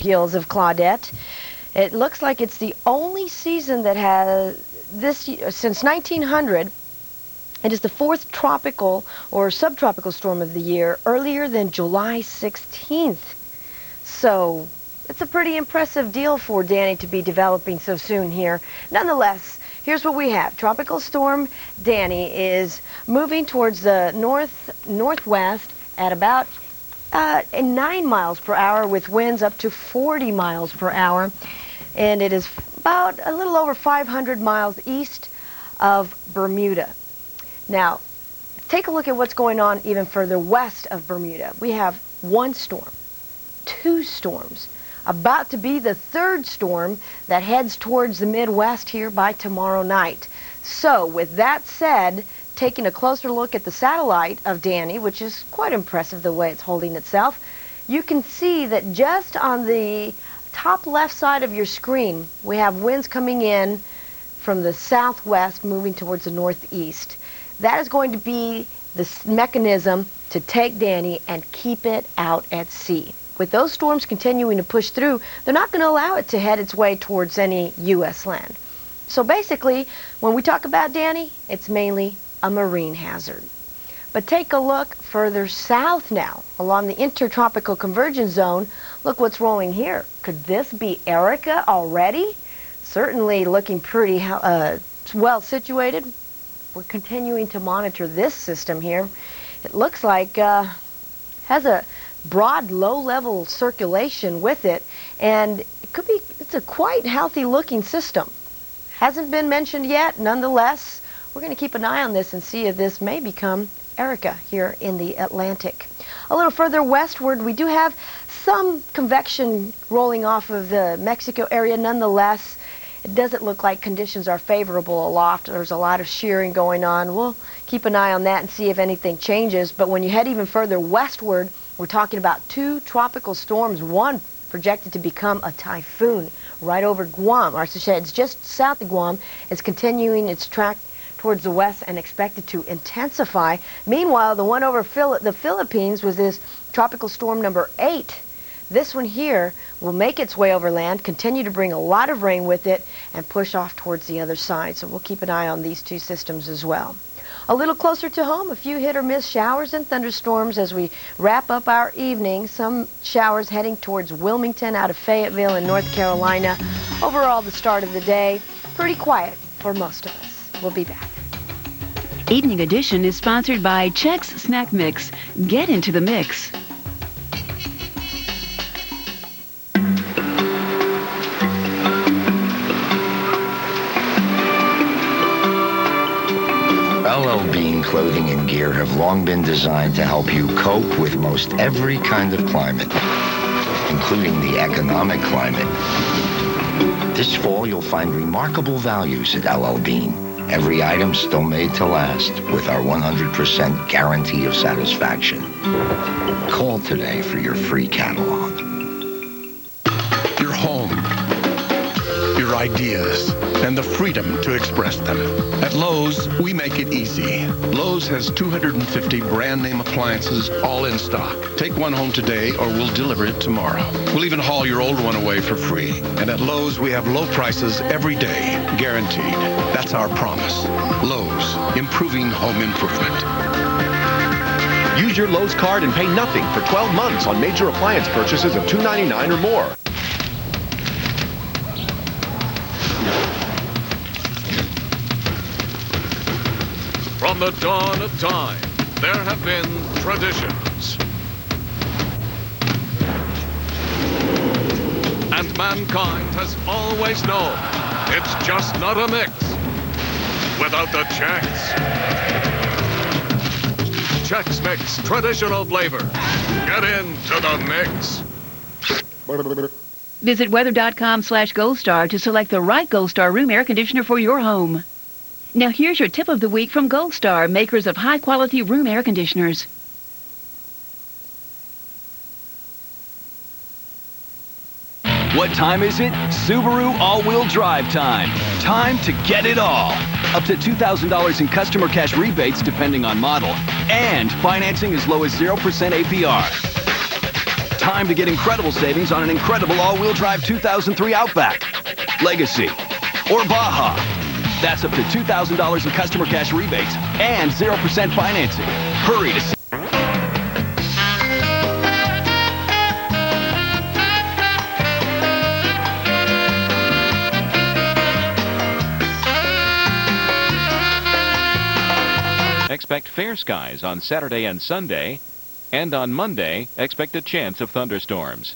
skills of Claudette. It looks like it's the only season that has this since 1900. It is the fourth tropical or subtropical storm of the year, earlier than July 16th. So it's a pretty impressive deal for Danny to be developing so soon here. Nonetheless, here's what we have. Tropical Storm Danny is moving towards the northwest at about 9 miles per hour with winds up to 40 miles per hour. And it is about a little over 500 miles east of Bermuda. Now, take a look at what's going on even further west of Bermuda. We have one storm, two storms, about to be the third storm that heads towards the Midwest here by tomorrow night. So, with that said, taking a closer look at the satellite of Danny, which is quite impressive the way it's holding itself, you can see that just on the top left side of your screen, we have winds coming in from the southwest moving towards the northeast. That is going to be the mechanism to take Danny and keep it out at sea. With those storms continuing to push through, they're not going to allow it to head its way towards any U.S. land. So basically, when we talk about Danny, it's mainly a marine hazard. But take a look further south now, along the intertropical convergence zone. Look what's rolling here. Could this be Erica already? Certainly looking pretty well situated. We're continuing to monitor this system here. It looks like has a broad low-level circulation with it, and it's a quite healthy looking system. Hasn't been mentioned yet. Nonetheless, we're going to keep an eye on this and see if this may become Erica here in the Atlantic. A little further westward, we do have some convection rolling off of the Mexico area. Nonetheless, it doesn't look like conditions are favorable aloft. There's a lot of shearing going on. We'll keep an eye on that and see if anything changes. But when you head even further westward, we're talking about two tropical storms, one projected to become a typhoon right over Guam. Or it's just south of Guam. It's continuing its track towards the west and expected to intensify. Meanwhile, the one over the Philippines was this tropical storm number 8. This one here will make its way over land, continue to bring a lot of rain with it, and push off towards the other side. So we'll keep an eye on these two systems as well. A little closer to home, a few hit or miss showers and thunderstorms as we wrap up our evening. Some showers heading towards Wilmington out of Fayetteville in North Carolina. Overall, the start of the day, pretty quiet for most of us. We'll be back. Evening Edition is sponsored by Chex Snack Mix. Get into the mix. LL Bean clothing and gear have long been designed to help you cope with most every kind of climate, including the economic climate. This fall, you'll find remarkable values at LL Bean. Every item still made to last with our 100% guarantee of satisfaction. Call today for your free catalog. Your home, your ideas, and the freedom to express them. At Lowe's, we make it easy. Lowe's has 250 brand name appliances all in stock. Take one home today or we'll deliver it tomorrow. We'll even haul your old one away for free. And at Lowe's, we have low prices every day, guaranteed. That's our promise. Lowe's, improving home improvement. Use your Lowe's card and pay nothing for 12 months on major appliance purchases of $2.99 or more. From the dawn of time, there have been traditions. And mankind has always known it's just not a mix without the Chex. Chex Mix traditional flavor. Get into the mix. Visit weather.com/goldstar to select the right Goldstar room air conditioner for your home. Now here's your tip of the week from Goldstar, makers of high-quality room air conditioners. What time is it? Subaru all-wheel drive time. Time to get it all. Up to $2,000 in customer cash rebates depending on model. And financing as low as 0% APR. time to get incredible savings on an incredible all-wheel drive 2003 Outback, Legacy, or Baja. That's up to $2,000 in customer cash rebates and 0% financing. Hurry to Expect fair skies on Saturday and Sunday, and on Monday, expect a chance of thunderstorms.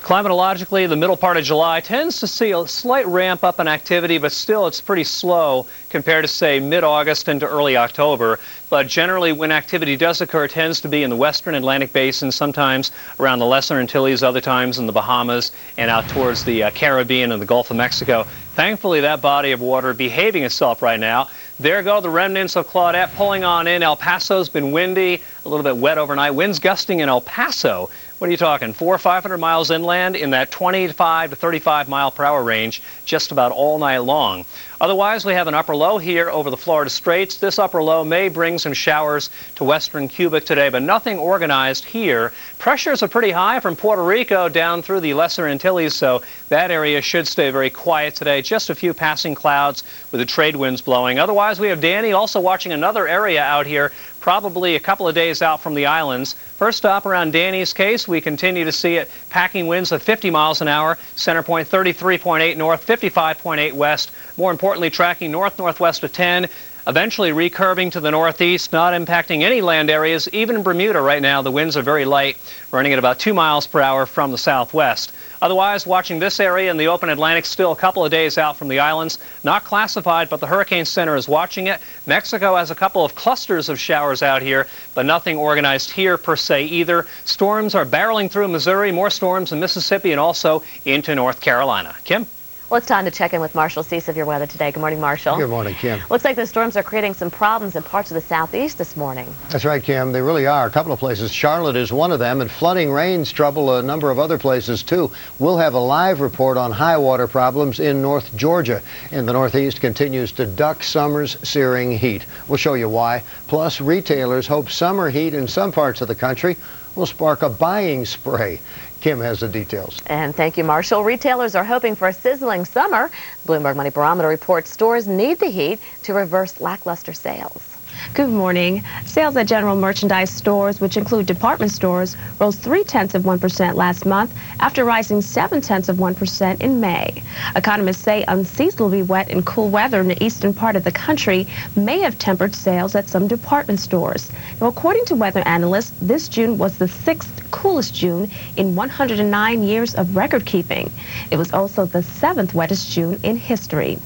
Climatologically, the middle part of July tends to see a slight ramp up in activity, but still it's pretty slow compared to, say, mid-August into early October. But generally, when activity does occur, it tends to be in the western Atlantic basin, sometimes around the Lesser Antilles, other times in the Bahamas, and out towards the Caribbean and the Gulf of Mexico. Thankfully, that body of water behaving itself right now. There go the remnants of Claudette pulling on in. El Paso's been windy, a little bit wet overnight. Winds gusting in El Paso. What are you talking, 400 or 500 miles inland in that 25 to 35 mile per hour range just about all night long. Otherwise, we have an upper low here over the Florida Straits. This upper low may bring some showers to western Cuba today, but nothing organized here. Pressures are pretty high from Puerto Rico down through the Lesser Antilles, so that area should stay very quiet today. Just a few passing clouds with the trade winds blowing. Otherwise, we have Danny also watching another area out here, probably a couple of days out from the islands. First stop around Danny's Case, we continue to see it packing winds of 50 miles an hour. Center point 33.8 north, 55.8 west. More importantly, tracking north-northwest of 10. Eventually recurving to the northeast, not impacting any land areas. Even in Bermuda right now, the winds are very light, running at about 2 miles per hour from the southwest. Otherwise, watching this area in the open Atlantic, still a couple of days out from the islands. Not classified, but the Hurricane Center is watching it. Mexico has a couple of clusters of showers out here, but nothing organized here per se either. Storms are barreling through Missouri, more storms in Mississippi, and also into North Carolina. Kim? Well, it's time to check in with Marshall Cease of your weather today. Good morning, Marshall. Good morning, Kim. Looks like the storms are creating some problems in parts of the southeast this morning. That's right, Kim. They really are. A couple of places. Charlotte is one of them, and flooding rains trouble a number of other places, too. We'll have a live report on high water problems in North Georgia. And the Northeast continues to duck summer's searing heat. We'll show you why. Plus, retailers hope summer heat in some parts of the country will spark a buying spree. Kim has the details. And thank you, Marshall. Retailers are hoping for a sizzling summer. Bloomberg Money Barometer reports stores need the heat to reverse lackluster sales. Good morning. Sales at general merchandise stores, which include department stores, rose 0.3% last month after rising 0.7% in May. Economists say unseasonably wet and cool weather in the eastern part of the country may have tempered sales at some department stores. Now, according to weather analysts, this June was the 6th coolest June in 109 years of record keeping. It was also the 7th wettest June in history.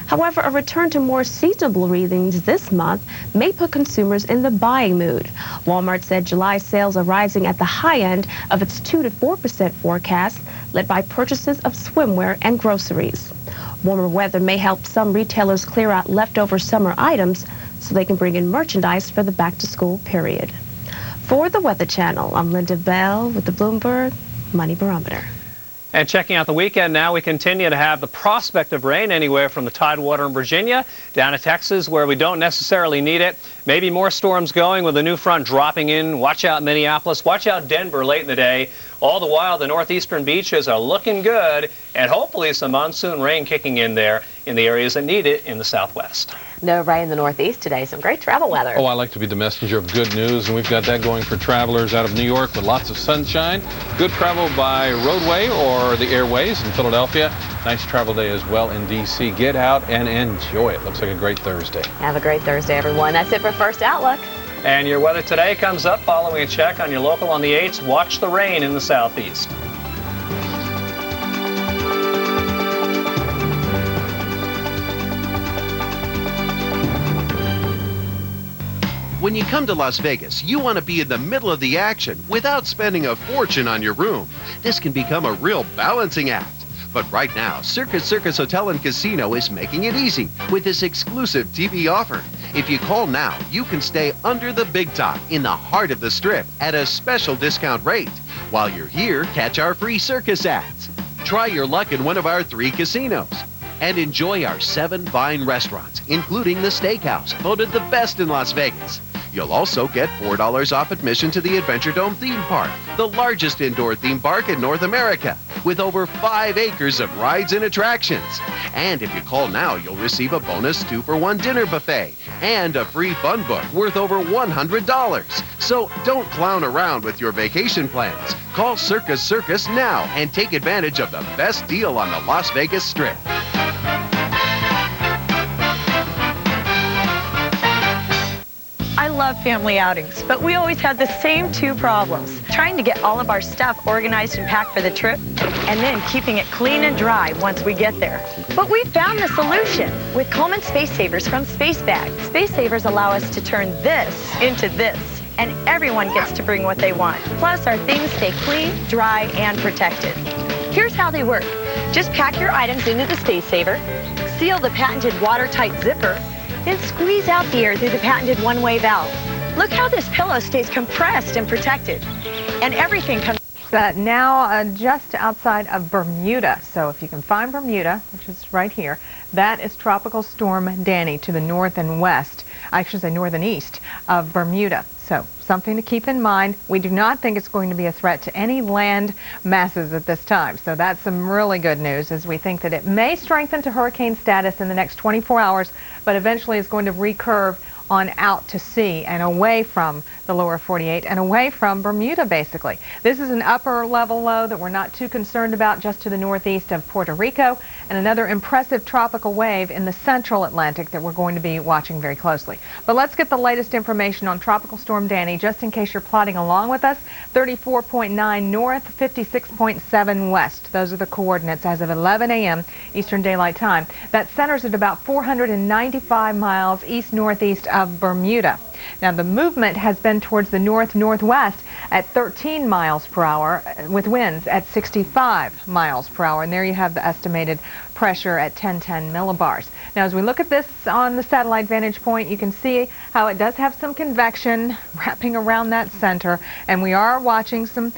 However, a return to more seasonable readings this month may put consumers in the buying mood. Walmart said July sales are rising at the high end of its 2 to 4% forecast, led by purchases of swimwear and groceries. Warmer weather may help some retailers clear out leftover summer items so they can bring in merchandise for the back-to-school period. For the Weather Channel, I'm Linda Bell with the Bloomberg Money Barometer. And checking out the weekend now, we continue to have the prospect of rain anywhere from the Tidewater in Virginia down to Texas, where we don't necessarily need it. Maybe more storms going with a new front dropping in. Watch out Minneapolis. Watch out Denver late in the day. All the while, the northeastern beaches are looking good, and hopefully some monsoon rain kicking in there in the areas that need it in the southwest. No rain in the northeast today. Some great travel weather. Oh, I like to be the messenger of good news, and we've got that going for travelers out of New York with lots of sunshine. Good travel by roadway or the airways in Philadelphia. Nice travel day as well in D.C. Get out and enjoy it. Looks like a great Thursday. Have a great Thursday, everyone. That's it for First Outlook. And your weather today comes up following a check on your local on the 8s. Watch the rain in the southeast. When you come to Las Vegas, you want to be in the middle of the action without spending a fortune on your room. This can become a real balancing act. But right now, Circus Hotel and Casino is making it easy with this exclusive TV offer. If you call now, you can stay under the big top in the heart of the Strip at a special discount rate. While you're here, catch our free circus acts. Try your luck in one of our 3 casinos. and enjoy our 7 fine restaurants, including the Steakhouse, voted the best in Las Vegas. You'll also get $4 off admission to the Adventure Dome theme park, the largest indoor theme park in North America, with over 5 acres of rides and attractions. And if you call now, you'll receive a bonus 2-for-1 dinner buffet and a free fun book worth over $100. So don't clown around with your vacation plans. Call Circus Circus now and take advantage of the best deal on the Las Vegas Strip. I love family outings, but we always had the same 2 problems. Trying to get all of our stuff organized and packed for the trip, and then keeping it clean and dry once we get there. But we found the solution with Coleman Space Savers from Space Bag. Space Savers allow us to turn this into this, and everyone gets to bring what they want. Plus, our things stay clean, dry, and protected. Here's how they work. Just pack your items into the Space Saver, seal the patented watertight zipper, then squeeze out the air through the patented one-way valve. Look how this pillow stays compressed and protected. And everything comes now just outside of Bermuda. So if you can find Bermuda, which is right here, that is Tropical Storm Danny to the north and west, I should say north and east of Bermuda. So something to keep in mind. We do not think it's going to be a threat to any land masses at this time. So that's some really good news, as we think that it may strengthen to hurricane status in the next 24 hours, but eventually it's going to recurve on out to sea and away from the lower 48 and away from Bermuda, basically. This is an upper level low that we're not too concerned about, just to the northeast of Puerto Rico, and another impressive tropical wave in the central Atlantic that we're going to be watching very closely. But let's get the latest information on Tropical Storm Danny, just in case you're plodding along with us. 34.9 north, 56.7 west. Those are the coordinates as of 11 a.m. Eastern Daylight Time. That centers at about 495 miles east-northeast of Bermuda. Now, the movement has been towards the north-northwest at 13 miles per hour with winds at 65 miles per hour. And there you have the estimated pressure at 1010 millibars. Now, as we look at this on the satellite vantage point, you can see how it does have some convection wrapping around that center, and we are watching some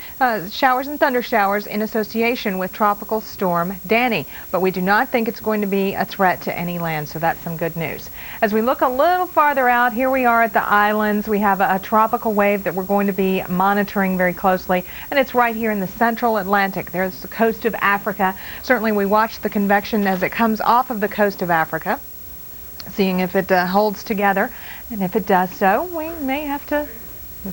showers and thunder showers in association with Tropical Storm Danny, but we do not think it's going to be a threat to any land, so that's some good news. As we look a little farther out, here we are at the islands. We have a tropical wave that we're going to be monitoring very closely, and it's right here in the central Atlantic. There's the coast of Africa. Certainly we watch the convection as it comes off of the coast of Africa, seeing if it holds together, and if it does so, we may have to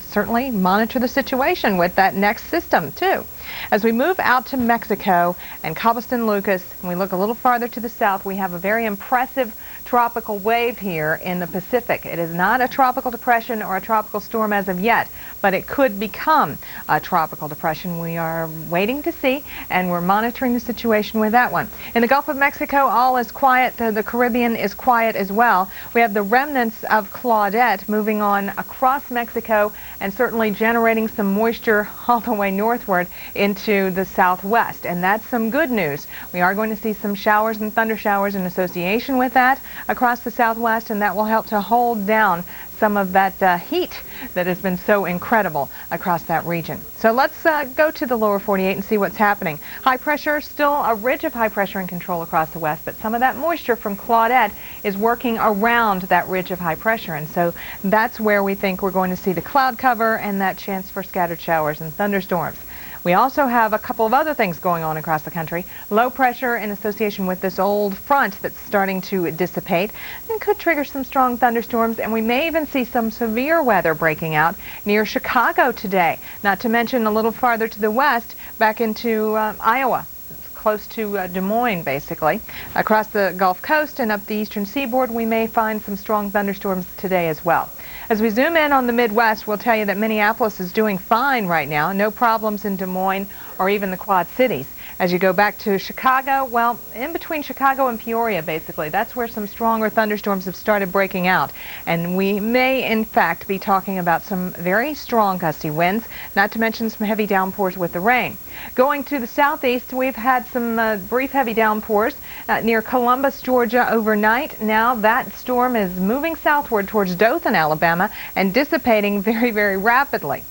certainly monitor the situation with that next system too. As we move out to Mexico and Cabo San Lucas, and we look a little farther to the south, we have a very impressive tropical wave here in the Pacific. It is not a tropical depression or a tropical storm as of yet, but it could become a tropical depression. We are waiting to see, and we're monitoring the situation with that one. In the Gulf of Mexico, all is quiet. The Caribbean is quiet as well. We have the remnants of Claudette moving on across Mexico and certainly generating some moisture all the way northward into the southwest, and that's some good news. We are going to see some showers and thunder showers in association with that across the southwest, and that will help to hold down some of that heat that has been so incredible across that region. So let's go to the lower 48 and see what's happening. High pressure, still a ridge of high pressure in control across the west, but some of that moisture from Claudette is working around that ridge of high pressure, and so that's where we think we're going to see the cloud cover and that chance for scattered showers and thunderstorms. We also have a couple of other things going on across the country. Low pressure in association with this old front that's starting to dissipate and could trigger some strong thunderstorms, and we may even see some severe weather breaking out near Chicago today. Not to mention a little farther to the west, back into Iowa. Close to Des Moines, basically. Across the Gulf Coast and up the eastern seaboard, we may find some strong thunderstorms today as well. As we zoom in on the Midwest, we'll tell you that Minneapolis is doing fine right now. No problems in Des Moines or even the Quad Cities. As you go back to Chicago, well, in between Chicago and Peoria, basically, that's where some stronger thunderstorms have started breaking out. And we may, in fact, be talking about some very strong gusty winds, not to mention some heavy downpours with the rain. Going to the southeast, we've had some brief heavy downpours near Columbus, Georgia overnight. Now that storm is moving southward towards Dothan, Alabama, and dissipating very, very rapidly.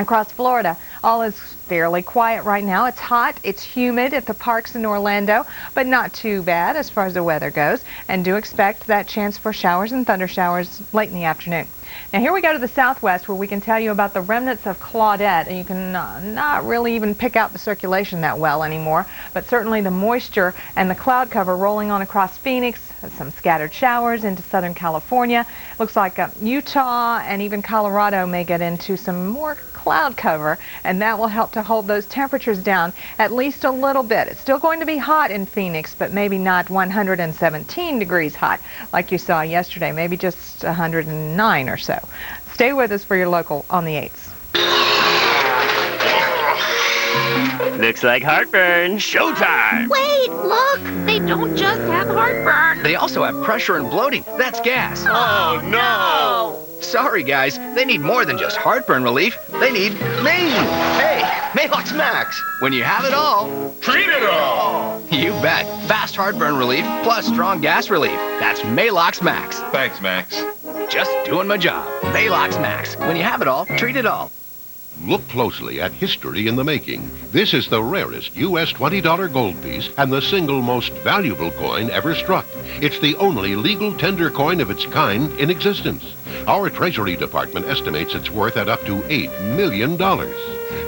Across Florida, all is fairly quiet right now. It's hot, it's humid at the parks in Orlando, but not too bad as far as the weather goes. And do expect that chance for showers and thunder showers late in the afternoon. Now here we go to the southwest, where we can tell you about the remnants of Claudette. And you can not really even pick out the circulation that well anymore, but certainly the moisture and the cloud cover rolling on across Phoenix, some scattered showers into Southern California. Looks like Utah and even Colorado may get into some more cloud cover, and that will help to hold those temperatures down at least a little bit. It's still going to be hot in Phoenix, but maybe not 117 degrees hot like you saw yesterday, maybe just 109 or so. Stay with us for your local on the 8s. Looks like heartburn. Showtime! Wait, look! They don't just have heartburn. They also have pressure and bloating. That's gas. Oh, no! Sorry, guys. They need more than just heartburn relief. They need me. Hey, Maalox Max. When you have it all, treat it all. You bet. Fast heartburn relief plus strong gas relief. That's Maalox Max. Thanks, Max. Just doing my job. Maalox Max. When you have it all, treat it all. Look closely at history in the making. This is the rarest U.S. $20 gold piece and the single most valuable coin ever struck. It's the only legal tender coin of its kind in existence. Our Treasury Department estimates its worth at up to $8 million.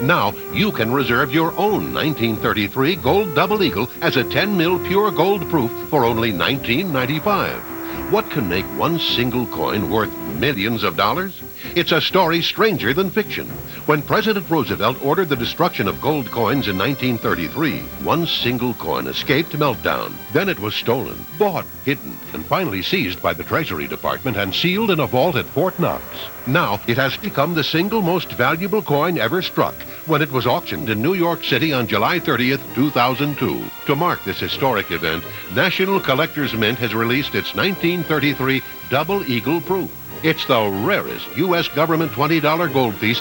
Now, you can reserve your own 1933 Gold Double Eagle as a 10 mil pure gold proof for only $19.95. What can make one single coin worth millions of dollars? It's a story stranger than fiction. When President Roosevelt ordered the destruction of gold coins in 1933, one single coin escaped meltdown. Then it was stolen, bought, hidden, and finally seized by the Treasury Department and sealed in a vault at Fort Knox. Now, it has become the single most valuable coin ever struck when it was auctioned in New York City on July 30th, 2002. To mark this historic event, National Collectors Mint has released its 1933 Double Eagle proof. It's the rarest U.S. government $20 gold piece.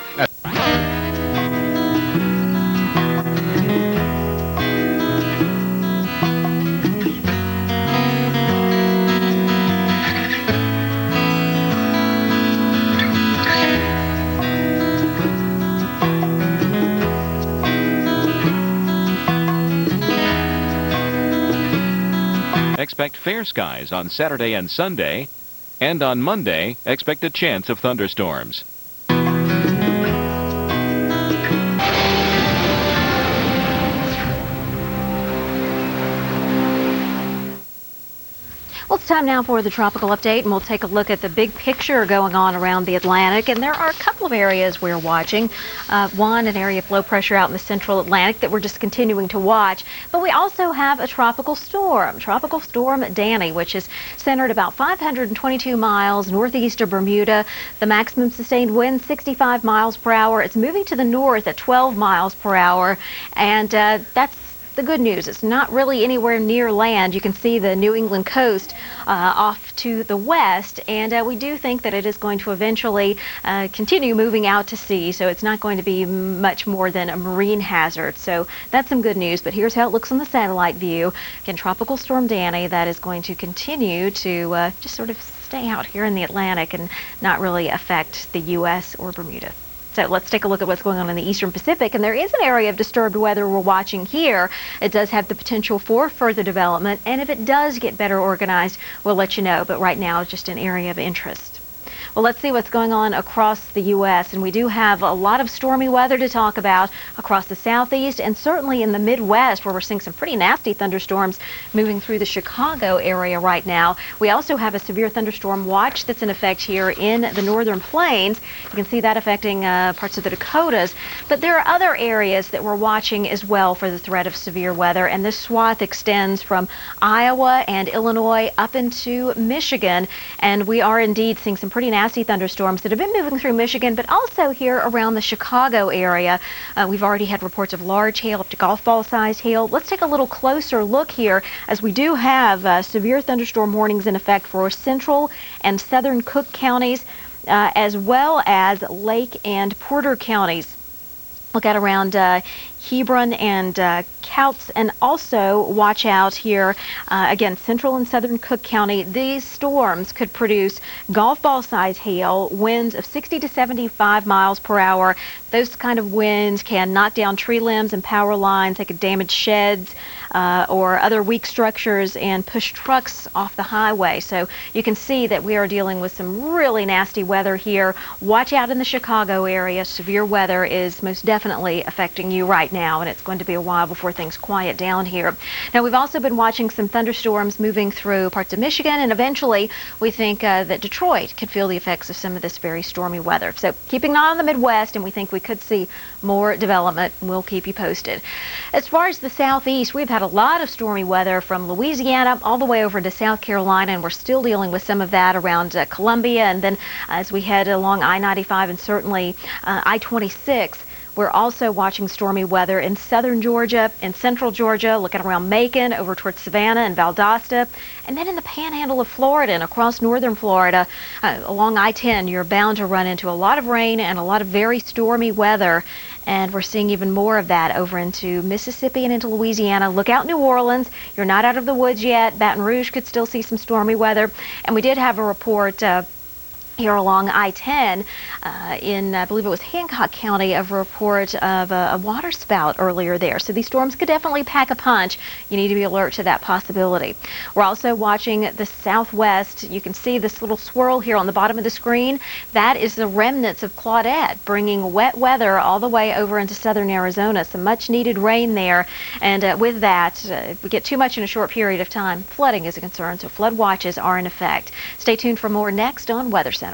Expect fair skies on Saturday and Sunday, and on Monday, expect a chance of thunderstorms. Well, it's time now for the tropical update, and we'll take a look at the big picture going on around the Atlantic. And there are a couple of areas we're watching. One, an area of low pressure out in the central Atlantic that we're just continuing to watch. But we also have a tropical storm Danny, which is centered about 522 miles northeast of Bermuda. The maximum sustained wind 65 miles per hour. It's moving to the north at 12 miles per hour, and that's the good news. It's not really anywhere near land. You can see the New England coast off to the west, and we do think that it is going to eventually continue moving out to sea, so it's not going to be much more than a marine hazard. So that's some good news, but here's how it looks on the satellite view. Again, Tropical Storm Danny, that is going to continue to just sort of stay out here in the Atlantic and not really affect the U.S. or Bermuda. So let's take a look at what's going on in the Eastern Pacific. And there is an area of disturbed weather we're watching here. It does have the potential for further development. And if it does get better organized, we'll let you know. But right now, it's just an area of interest. Well, let's see what's going on across the U.S. And we do have a lot of stormy weather to talk about across the southeast and certainly in the Midwest, where we're seeing some pretty nasty thunderstorms moving through the Chicago area right now. We also have a severe thunderstorm watch that's in effect here in the northern plains. You can see that affecting parts of the Dakotas. But there are other areas that we're watching as well for the threat of severe weather. And this swath extends from Iowa and Illinois up into Michigan. And we are indeed seeing some pretty nasty thunderstorms that have been moving through Michigan, but also here around the Chicago area. We've already had reports of large hail, up to golf ball sized hail. Let's take a little closer look here, as we do have severe thunderstorm warnings in effect for central and southern Cook counties, as well as Lake and Porter counties. Look at around Hebron and Couts, and also watch out here, again, central and southern Cook County. These storms could produce golf ball size hail, winds of 60 to 75 miles per hour. Those kind of winds can knock down tree limbs and power lines. They could damage sheds or other weak structures and push trucks off the highway. So you can see that we are dealing with some really nasty weather here. Watch out in the Chicago area. Severe weather is most definitely affecting you right now, and it's going to be a while before things quiet down here. Now, we've also been watching some thunderstorms moving through parts of Michigan, and eventually we think that Detroit could feel the effects of some of this very stormy weather. So keeping an eye on the Midwest, and we think we could see more development. We'll keep you posted. As far as the Southeast, we've had a lot of stormy weather from Louisiana all the way over to South Carolina, and we're still dealing with some of that around Columbia, and then as we head along I-95 and certainly I-26. We're also watching stormy weather in southern Georgia, in central Georgia, looking around Macon, over towards Savannah and Valdosta, and then in the panhandle of Florida and across northern Florida, along I-10, you're bound to run into a lot of rain and a lot of very stormy weather. And we're seeing even more of that over into Mississippi and into Louisiana. Look out New Orleans. You're not out of the woods yet. Baton Rouge could still see some stormy weather. And we did have a report here along I-10 in, I believe it was Hancock County, of a report of a water spout earlier there. So these storms could definitely pack a punch. You need to be alert to that possibility. We're also watching the southwest. You can see this little swirl here on the bottom of the screen. That is the remnants of Claudette, bringing wet weather all the way over into southern Arizona. Some much needed rain there. And with that, if we get too much in a short period of time, flooding is a concern. So flood watches are in effect. Stay tuned for more next on Weather Center.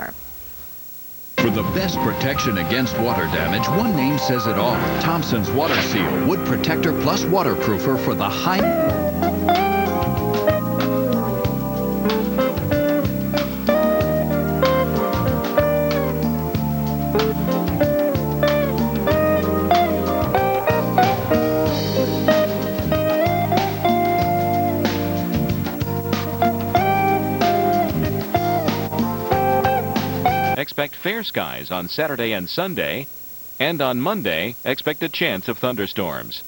For the best protection against water damage, one name says it all. Thompson's Water Seal, Wood Protector Plus Waterproofer for the high... Expect fair skies on Saturday and Sunday, and on Monday, expect a chance of thunderstorms.